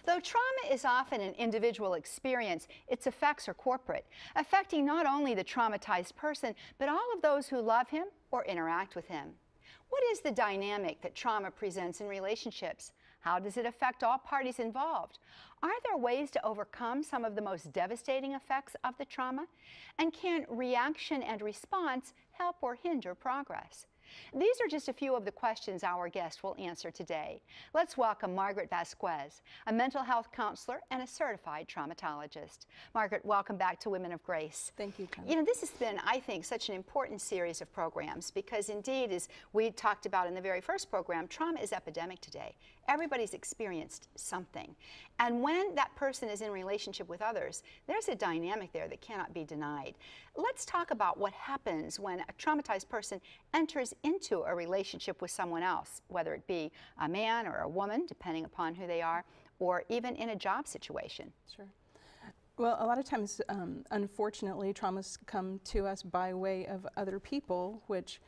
Though trauma is often an individual experience, its effects are corporate, affecting not only the traumatized person, but all of those who love him or interact with him. What is the dynamic that trauma presents in relationships? How does it affect all parties involved? Are there ways to overcome some of the most devastating effects of the trauma? And can reaction and response help or hinder progress? These are just a few of the questions our guest will answer today. Let's welcome Margaret Vasquez, a mental health counselor and a certified traumatologist. Margaret, welcome back to Women of Grace. Thank you, Tom. You know, this has been, I think, such an important series of programs because indeed, as we talked about in the very first program, trauma is epidemic today. Everybody's experienced something. And when that person is in relationship with others, there's a dynamic there that cannot be denied. Let's talk about what happens when a traumatized person enters into a relationship with someone else, whether it be a man or a woman, depending upon who they are, or even in a job situation. Sure. Well, a lot of times, unfortunately, traumas come to us by way of other people, which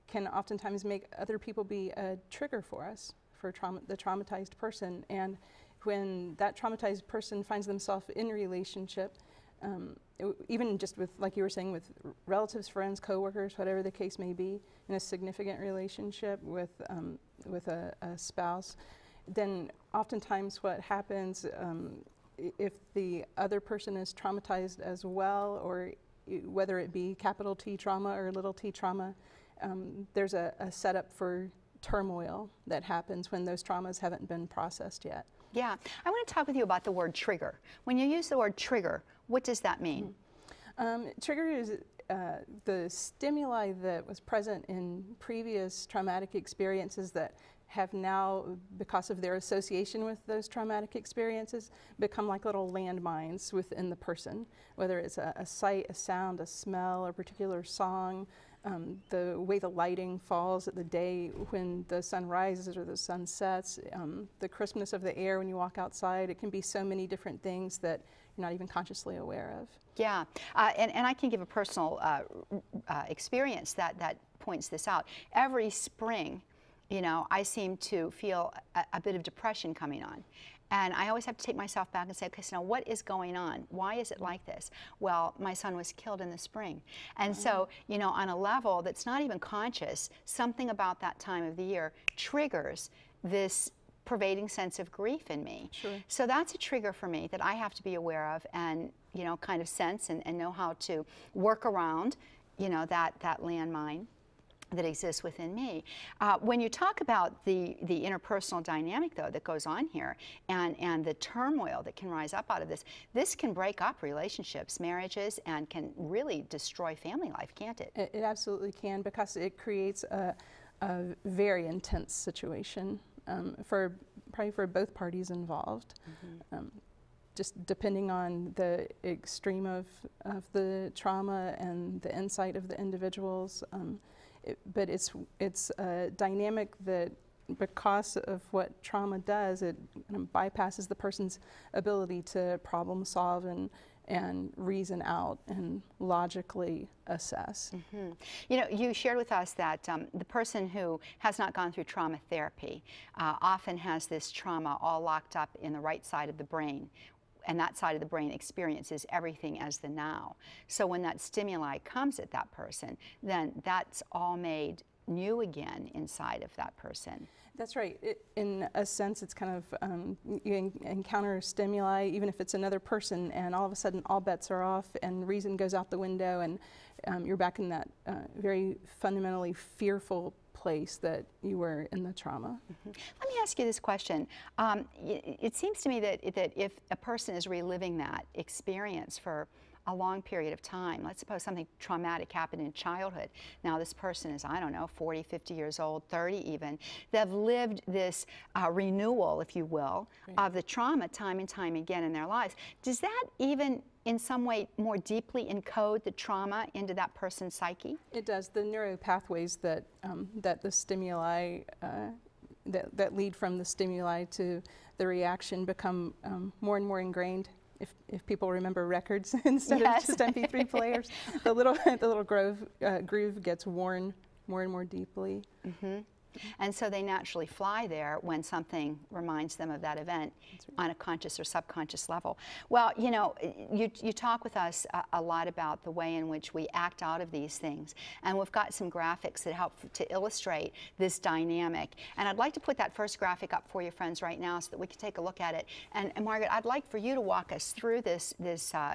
can oftentimes make other people be a trigger for us, for the traumatized person. And when that traumatized person finds themselves in a relationship, even just with, like you were saying, with relatives, friends, coworkers, whatever the case may be, in a significant relationship with a spouse, then oftentimes what happens, if the other person is traumatized as well, or whether it be capital T trauma or little t trauma, there's a setup for turmoil that happens when those traumas haven't been processed yet. Yeah, I want to talk with you about the word trigger. When you use the word trigger, what does that mean? Trigger is the stimuli that was present in previous traumatic experiences that have now, because of their association with those traumatic experiences, become like little landmines within the person, whether it's a sight, a sound, a smell, a particular song, the way the lighting falls at the day when the sun rises or the sun sets, the crispness of the air when you walk outside. It can be so many different things that you're not even consciously aware of. Yeah, and I can give a personal experience that points this out. Every spring, you know, I seem to feel a bit of depression coming on. And I always have to take myself back and say, okay, so now what is going on? Why is it like this? Well, my son was killed in the spring. And so, you know, on a level that's not even conscious, something about that time of the year triggers this pervading sense of grief in me. Sure. So that's a trigger for me that I have to be aware of and, you know, kind of sense and know how to work around, you know, that landmine that exists within me. When you talk about the interpersonal dynamic, though, that goes on here and the turmoil that can rise up out of this can break up relationships, marriages, and can really destroy family life, can't it? It absolutely can, because it creates a very intense situation probably for both parties involved. Just depending on the extreme of the trauma and the insight of the individuals. But it's a dynamic that, because of what trauma does, it kind of bypasses the person's ability to problem solve and reason out and logically assess. You know, you shared with us that the person who has not gone through trauma therapy often has this trauma all locked up in the right side of the brain, and that side of the brain experiences everything as the now. So when that stimuli comes at that person, then that's all made new again inside of that person. That's right. In a sense, it's kind of, you encounter stimuli, even if it's another person, and all of a sudden all bets are off and reason goes out the window, and you're back in that very fundamentally fearful place that you were in the trauma. Let me ask you this question. It seems to me that if a person is reliving that experience for a long period of time, let's suppose something traumatic happened in childhood. Now this person is, I don't know, 40, 50 years old, 30 even. They've lived this renewal, if you will, of the trauma time and time again in their lives. Does that even in some way more deeply encode the trauma into that person's psyche? It does. The neural pathways that that the stimuli that lead from the stimuli to the reaction become more and more ingrained. If people remember records instead of just MP3 players, the little groove gets worn more and more deeply. And so they naturally fly there when something reminds them of that event on a conscious or subconscious level. Well, you know, you talk with us a lot about the way in which we act out of these things. And we've got some graphics that help to illustrate this dynamic. And I'd like to put that first graphic up for you, friends, right now so that we can take a look at it. And Margaret, I'd like for you to walk us through this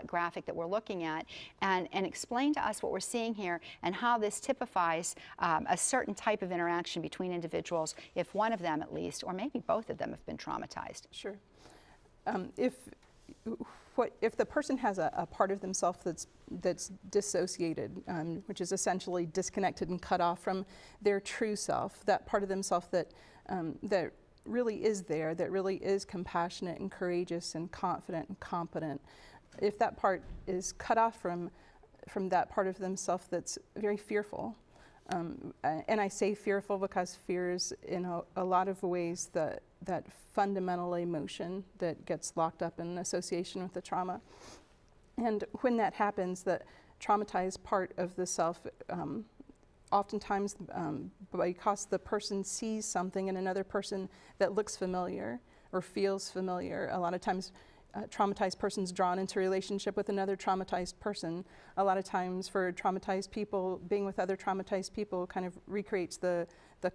graphic that we're looking at and explain to us what we're seeing here and how this typifies a certain type of interaction between individuals if one of them at least, or maybe both of them, have been traumatized. Sure. If the person has a part of themselves that's dissociated, which is essentially disconnected and cut off from their true self, that part of themselves that really is there, that really is compassionate and courageous and confident and competent, if that part is cut off from that part of themselves that's very fearful, and I say fearful because fear is in a lot of ways that fundamental emotion that gets locked up in association with the trauma. And when that happens, the traumatized part of the self, oftentimes because the person sees something in another person that looks familiar or feels familiar, a lot of times a traumatized person's drawn into a relationship with another traumatized person. A lot of times for traumatized people, being with other traumatized people kind of recreates the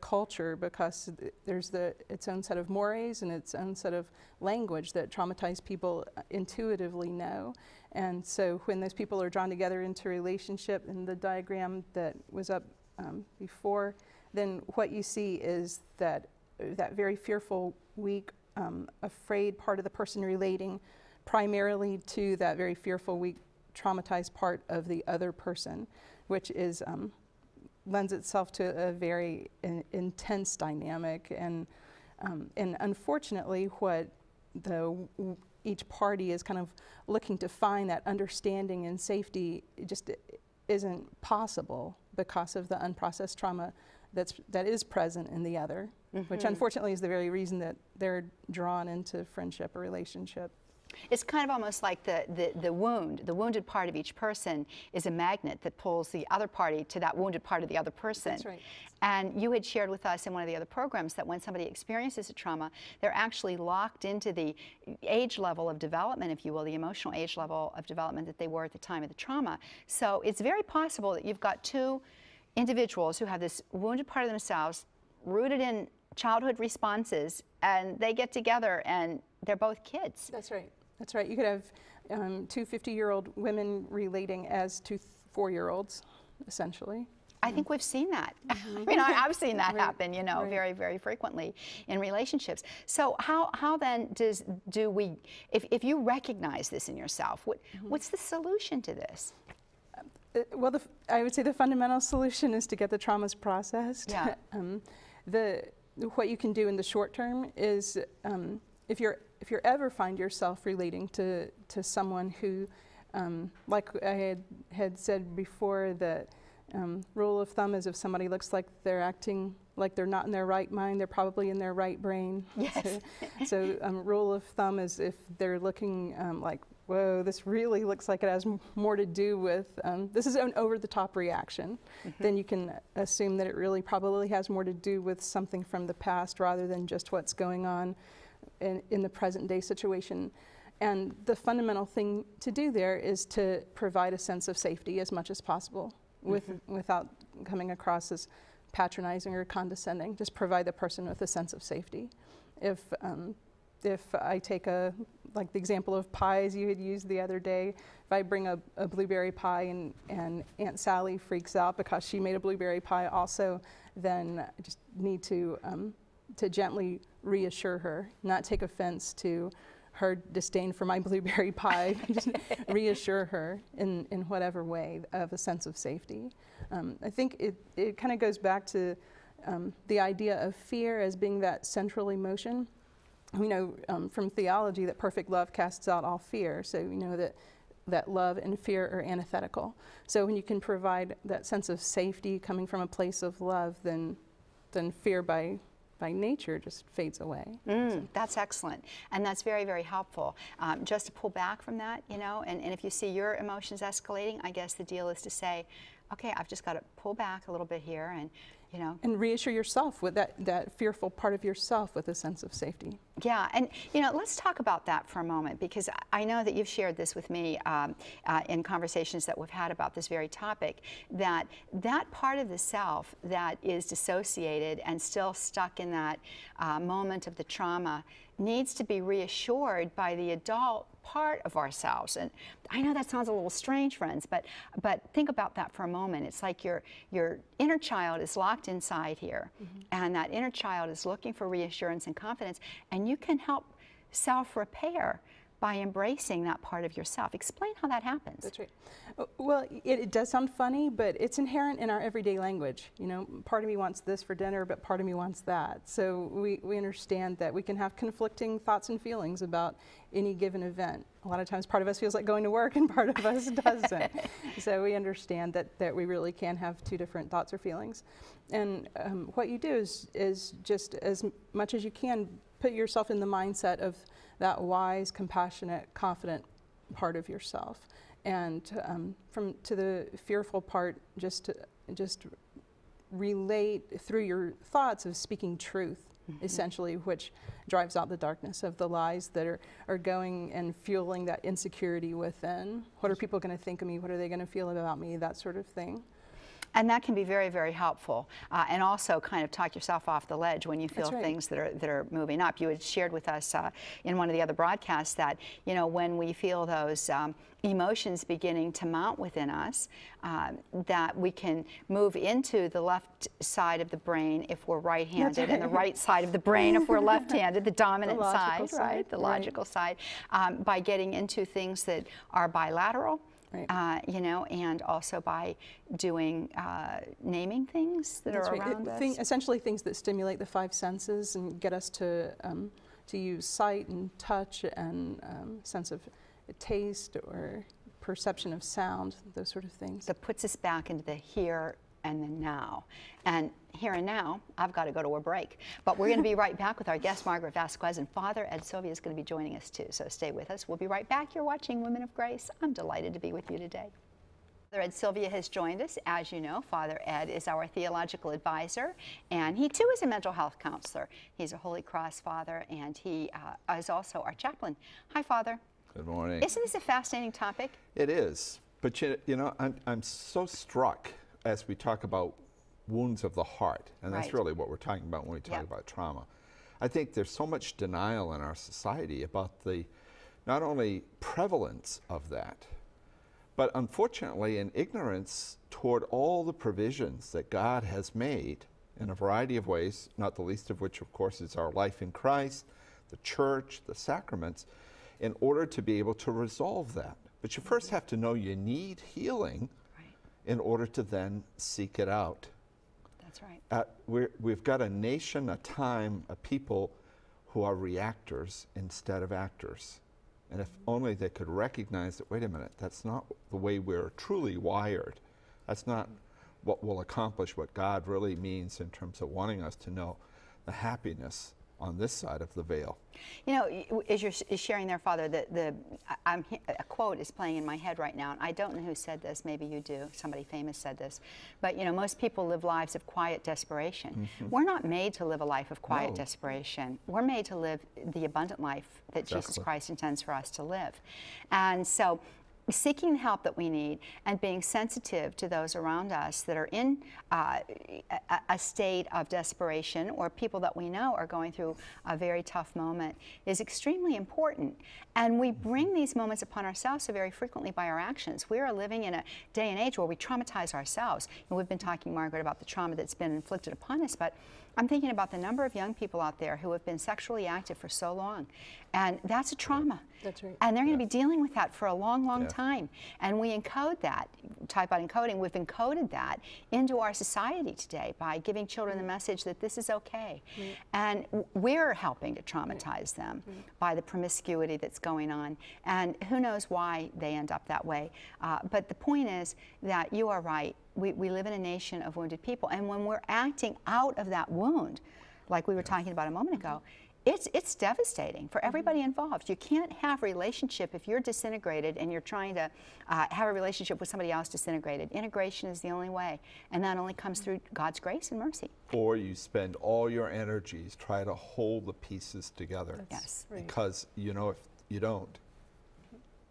culture because there's its own set of mores and its own set of language that traumatized people intuitively know. And so when those people are drawn together into a relationship, in the diagram that was up before, then what you see is that very fearful, weak, afraid part of the person relating primarily to that very fearful, weak, traumatized part of the other person, which is lends itself to a very intense dynamic. And unfortunately, what each party is kind of looking to find, that understanding and safety, just isn't possible because of the unprocessed trauma that is present in the other, which unfortunately is the very reason that they're drawn into friendship or relationship. It's kind of almost like the wounded part of each person is a magnet that pulls the other party to that wounded part of the other person. That's right. And you had shared with us in one of the other programs that when somebody experiences a trauma, they're actually locked into the age level of development, if you will, the emotional age level of development that they were at the time of the trauma. So it's very possible that you've got two individuals who have this wounded part of themselves rooted in childhood responses, and they get together and they're both kids. That's right. That's right. You could have two 50-year-old women relating as two 4-year-olds, essentially. I think we've seen that. I mean, I've seen that happen, you know, very, very frequently in relationships. So how then do we, if you recognize this in yourself, what's the solution to this? Well, I would say the fundamental solution is to get the traumas processed. Yeah. What you can do in the short term is if you ever find yourself relating to someone who, like I had said before, the rule of thumb is if somebody looks like they're acting like they're not in their right mind, they're probably in their right brain. Yes. So rule of thumb is if they're looking like, whoa, this really looks like it has more to do with, this is an over-the-top reaction, then you can assume that it really probably has more to do with something from the past rather than just what's going on in the present-day situation. And the fundamental thing to do there is to provide a sense of safety as much as possible without coming across as patronizing or condescending. Just provide the person with a sense of safety. If I take like the example of pies you had used the other day, if I bring a blueberry pie and Aunt Sally freaks out because she made a blueberry pie also, then I just need to gently reassure her, not take offense to her disdain for my blueberry pie, just reassure her in whatever way of a sense of safety. I think it kind of goes back to the idea of fear as being that central emotion. We know from theology that perfect love casts out all fear, so we know that love and fear are antithetical. So when you can provide that sense of safety coming from a place of love, then fear by nature just fades away. That's excellent, and that's very, very helpful. Just to pull back from that, you know, and if you see your emotions escalating, I guess the deal is to say, okay, I've just got to pull back a little bit here, and You know? And reassure yourself with that fearful part of yourself with a sense of safety. Yeah, and you know, let's talk about that for a moment, because I know that you've shared this with me in conversations that we've had about this very topic, that part of the self that is dissociated and still stuck in that moment of the trauma needs to be reassured by the adult part of ourselves. And I know that sounds a little strange, friends, but think about that for a moment. It's like your inner child is locked inside here, and that inner child is looking for reassurance and confidence, and you can help self-repair by embracing that part of yourself. Explain how that happens. That's right. Well, it does sound funny, but it's inherent in our everyday language. You know, part of me wants this for dinner, but part of me wants that. So we understand that we can have conflicting thoughts and feelings about any given event. A lot of times part of us feels like going to work and part of us doesn't. So we understand that we really can have two different thoughts or feelings. And what you do is just as much as you can put yourself in the mindset of that wise, compassionate, confident part of yourself. And to the fearful part, just relate through your thoughts of speaking truth, essentially, which drives out the darkness of the lies that are going and fueling that insecurity within. What are people going to think of me? What are they going to feel about me? That sort of thing. And that can be very, very helpful, and also kind of talk yourself off the ledge when you feel things that are moving up. You had shared with us in one of the other broadcasts that, you know, when we feel those emotions beginning to mount within us, that we can move into the left side of the brain if we're right-handed, and the right side of the brain if we're left-handed, the dominant side, right? The logical side, by getting into things that are bilateral. Right. You know, and also by doing, naming things that are around us. Essentially things that stimulate the five senses and get us to use sight and touch and sense of taste or perception of sound, those sort of things. That puts us back into the here and the now. And here and now, I've got to go to a break. But we're going to be right back with our guest, Margaret Vasquez, and Father Ed Sylvia is going to be joining us too. So stay with us. We'll be right back. You're watching Women of Grace. I'm delighted to be with you today. Father Ed Sylvia has joined us. As you know, Father Ed is our theological advisor, and he too is a mental health counselor. He's a Holy Cross Father, and he is also our chaplain. Hi, Father. Good morning. Isn't this a fascinating topic? It is. But you know, I'm so struck as we talk about wounds of the heart, and that's really what we're talking about when we talk about trauma. I think there's so much denial in our society about the not only prevalence of that, but unfortunately an ignorance toward all the provisions that God has made in a variety of ways, not the least of which, of course, is our life in Christ, the church, the sacraments, in order to be able to resolve that. But you first have to know you need healing in order to then seek it out. That's right. We've got a nation, a time, a people who are reactors instead of actors. And if only they could recognize that, wait a minute, that's not the way we're truly wired. That's not what will accomplish what God really means in terms of wanting us to know the happiness on this side of the veil. You know, as you're sharing there, Father, a quote is playing in my head right now, and I don't know who said this, maybe you do, somebody famous said this, but you know, most people live lives of quiet desperation. We're not made to live a life of quiet desperation. We're made to live the abundant life that Jesus Christ intends for us to live. And so, seeking the help that we need and being sensitive to those around us that are in a state of desperation, or people that we know are going through a very tough moment, is extremely important. And we bring these moments upon ourselves so very frequently by our actions. We are living in a day and age where we traumatize ourselves. And we've been talking, Margaret, about the trauma that's been inflicted upon us, but I'm thinking about the number of young people out there who have been sexually active for so long. And that's a trauma. That's right. And they're going to be dealing with that for a long, long time. And we encode that. Talk about encoding. We've encoded that into our society today by giving children the message that this is okay. And we're helping to traumatize them by the promiscuity that's going on. And who knows why they end up that way. But the point is that you are right. We live in a nation of wounded people. And when we're acting out of that wound, like we were talking about a moment ago, it's devastating for everybody involved. You can't have a relationship if you're disintegrated and you're trying to have a relationship with somebody else disintegrated. Integration is the only way, and that only comes through God's grace and mercy. Or you spend all your energies trying to hold the pieces together. Yes. Right. Because, you know, if you don't,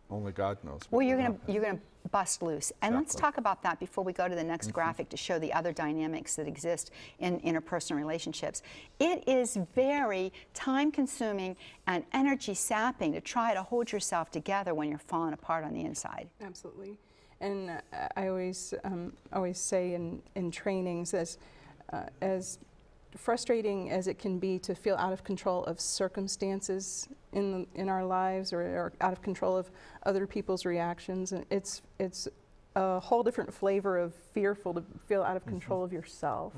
only God knows. Well, you're gonna bust loose. And let's Exactly. talk about that before we go to the next graphic to show the other dynamics that exist in interpersonal relationships. It is very time-consuming and energy-sapping to try to hold yourself together when you're falling apart on the inside. Absolutely. And I always say in trainings, as frustrating as it can be to feel out of control of circumstances in our lives, or out of control of other people's reactions, and it's a whole different flavor of fearful to feel out of control of yourself,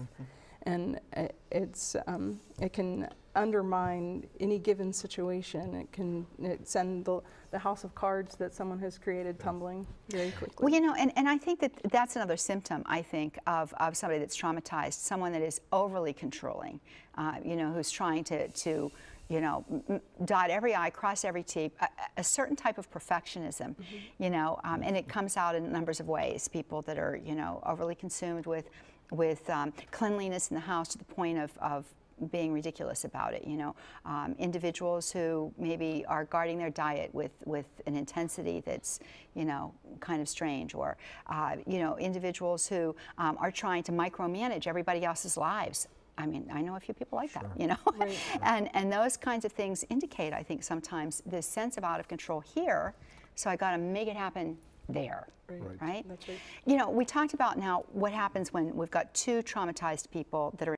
and it can undermine any given situation. It can send the house of cards that someone has created tumbling very quickly. Well, you know, and I think that that's another symptom, I think, of somebody that's traumatized, someone that is overly controlling, you know, who's trying to you know, dot every I, cross every T, a certain type of perfectionism, you know, and it comes out in numbers of ways. People that are, you know, overly consumed with cleanliness in the house to the point of being ridiculous about it, you know. Individuals who maybe are guarding their diet with an intensity that's, you know, kind of strange, or, you know, individuals who are trying to micromanage everybody else's lives. I mean, I know a few people like that, you know, Right. and those kinds of things indicate, I think, sometimes this sense of out of control here, so I got to make it happen there, Right. right? That's right. You know, we talked about now what happens when we've got two traumatized people that are